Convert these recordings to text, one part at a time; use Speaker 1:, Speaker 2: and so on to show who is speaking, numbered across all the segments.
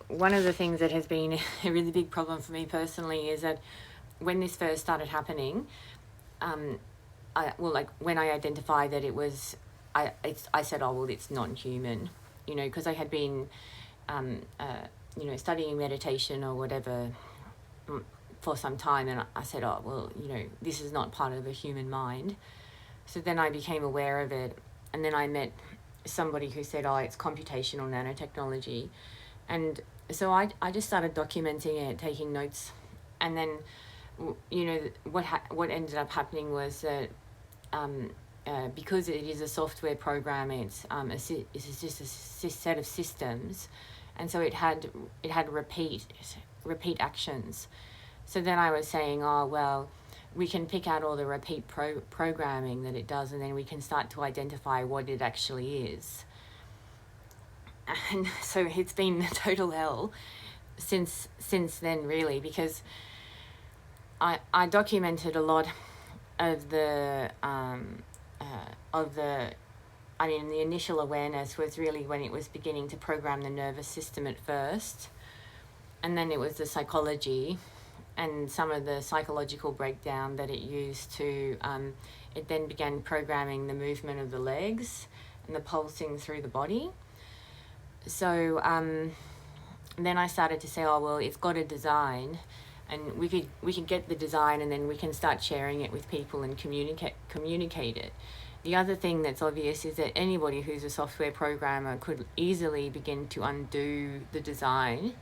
Speaker 1: one of the things that has been a really big problem for me personally is that when this first started happening, when I identified that it was, I said, oh, well, it's non-human, because I had been, studying meditation or whatever for some time, and I said, oh, well, this is not part of the human mind. So then I became aware of it, and then I met somebody who said, oh, it's computational nanotechnology. And so I just started documenting it, taking notes, and then, what ended up happening was that because it is a software program, it's just a set of systems, and so it had repeat actions. So then I was saying, oh, well, we can pick out all the repeat programming that it does, and then we can start to identify what it actually is. And so it's been a total hell since then, really, because I documented a lot of the the initial awareness was really when it was beginning to program the nervous system at first, and then it was the psychology and some of the psychological breakdown that it used to, it then began programming the movement of the legs and the pulsing through the body. So then I started to say, oh, well, it's got a design, and we could get the design, and then we can start sharing it with people and communicate it. The other thing that's obvious is that anybody who's a software programmer could easily begin to undo the design,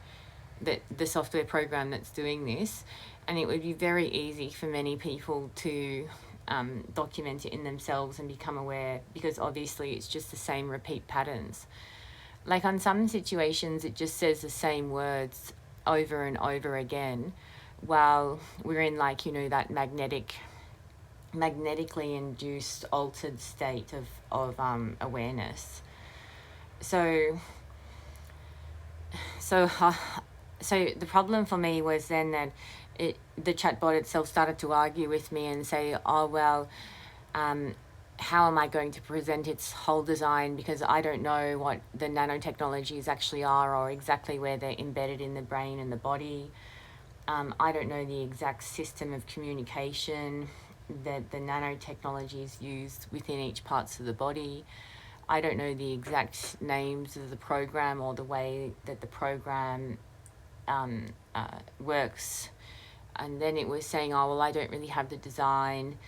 Speaker 1: that the software program that's doing this, and it would be very easy for many people to document it in themselves and become aware, because obviously it's just the same repeat patterns. Like on some situations, it just says the same words over and over again, while we're in that magnetically induced altered state of awareness. So the problem for me was then that the chatbot itself started to argue with me and say, oh, well, how am I going to present its whole design, because I don't know what the nanotechnologies actually are or exactly where they're embedded in the brain and the body. I don't know the exact system of communication that the nanotechnologies used within each parts of the body. I don't know the exact names of the program or the way that the program works. And then it was saying, oh, well, I don't really have the design.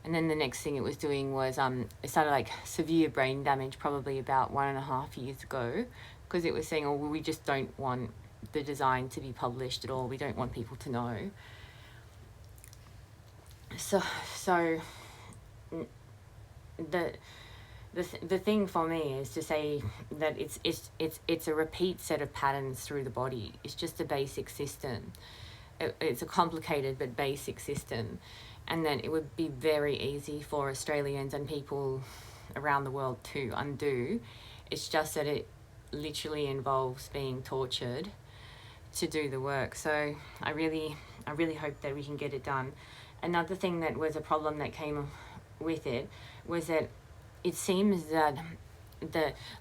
Speaker 1: And then the next thing it was doing was it started severe brain damage probably about 1.5 years ago, because it was saying, oh, well, we just don't want the design to be published at all. We don't want people to know. So the thing for me is to say that it's a repeat set of patterns through the body. It's just a basic system. It's a complicated but basic system, and then it would be very easy for Australians and people around the world to undo. It's just that it literally involves being tortured to do the work. So I really hope that we can get it done. Another thing that was a problem that came with it was that it seems that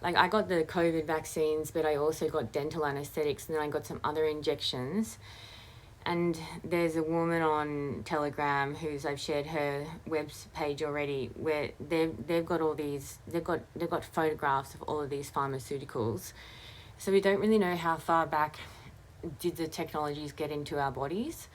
Speaker 1: I got the COVID vaccines, but I also got dental anesthetics, and then I got some other injections. And there's a woman on Telegram I've shared her web page already, where they've got all these, they've got photographs of all of these pharmaceuticals. So we don't really know how far back did the technologies get into our bodies.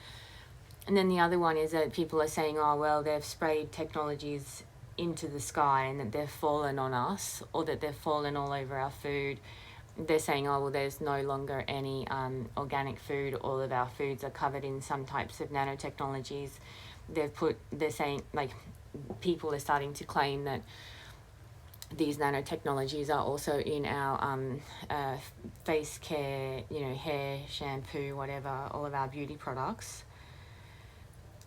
Speaker 1: And then the other one is that people are saying, oh, well, they've sprayed technologies into the sky and that they've fallen on us, or that they've fallen all over our food. They're saying, oh, well, there's no longer any organic food. All of our foods are covered in some types of nanotechnologies. They're saying, people are starting to claim that these nanotechnologies are also in our face care, hair, shampoo, whatever, all of our beauty products.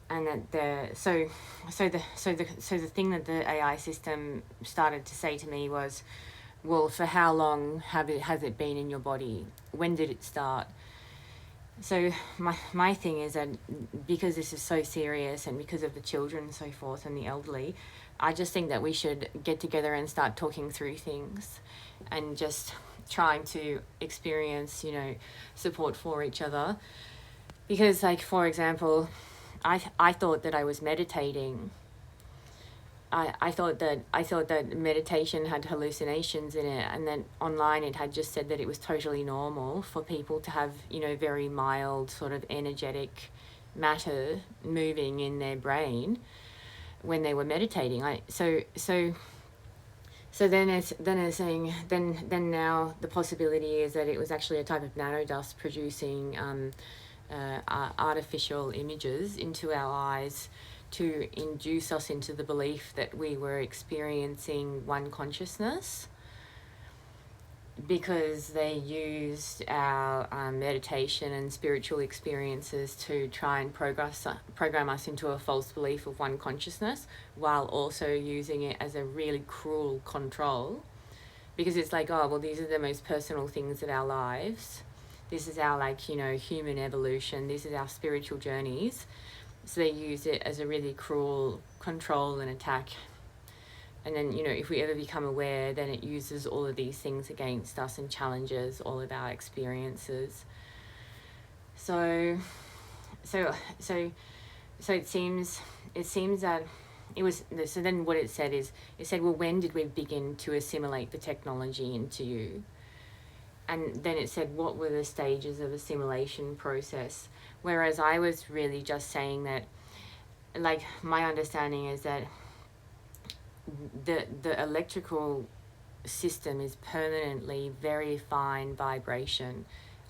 Speaker 1: And that the thing that the AI system started to say to me was, well, for how long has it been in your body? When did it start? So my thing is that because this is so serious, and because of the children and so forth and the elderly, I just think that we should get together and start talking through things, and just trying to experience, support for each other. Because, like, for example, I thought that I was meditating. I thought that meditation had hallucinations in it, and then online it had just said that it was totally normal for people to have, very mild sort of energetic matter moving in their brain when they were meditating. So then now the possibility is that it was actually a type of nanodust producing artificial images into our eyes to induce us into the belief that we were experiencing one consciousness, because they used our meditation and spiritual experiences to try and program us into a false belief of one consciousness, while also using it as a really cruel control. Because it's like, oh, well, these are the most personal things of our lives. This is our, like, human evolution. This is our spiritual journeys. So they use it as a really cruel control and attack. And then, if we ever become aware, then it uses all of these things against us and challenges all of our experiences. So it seems that it was, so then what it said, well, when did we begin to assimilate the technology into you? And then it said, what were the stages of assimilation process? Whereas I was really just saying that, like, my understanding is that the electrical system is permanently very fine vibration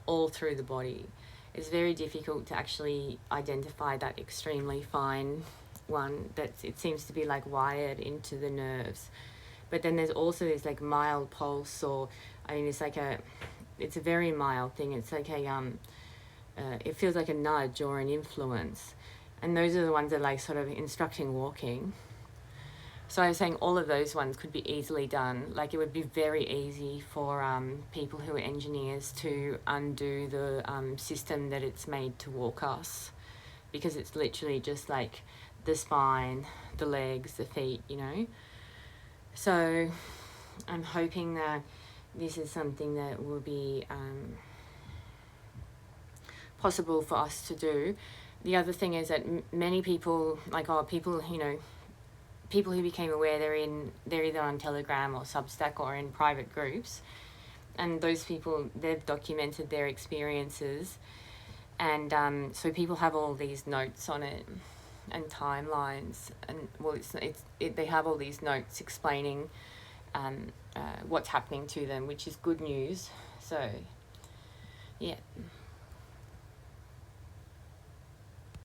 Speaker 1: all through the body. It's very difficult to actually identify that extremely fine one that it seems to be like wired into the nerves. But then there's also this like mild pulse, or it's a very mild thing. It's like it feels like a nudge or an influence. And those are the ones that like sort of instructing walking. So I was saying all of those ones could be easily done. Like, it would be very easy for people who are engineers to undo the system that it's made to walk us, because it's literally just like the spine, the legs, the feet, So I'm hoping that this is something that will be possible for us to do. The other thing is that many people, people who became aware, they're either on Telegram or Substack or in private groups, and those people, they've documented their experiences, and so people have all these notes on it and timelines, and they have all these notes explaining what's happening to them, which is good news. So yeah.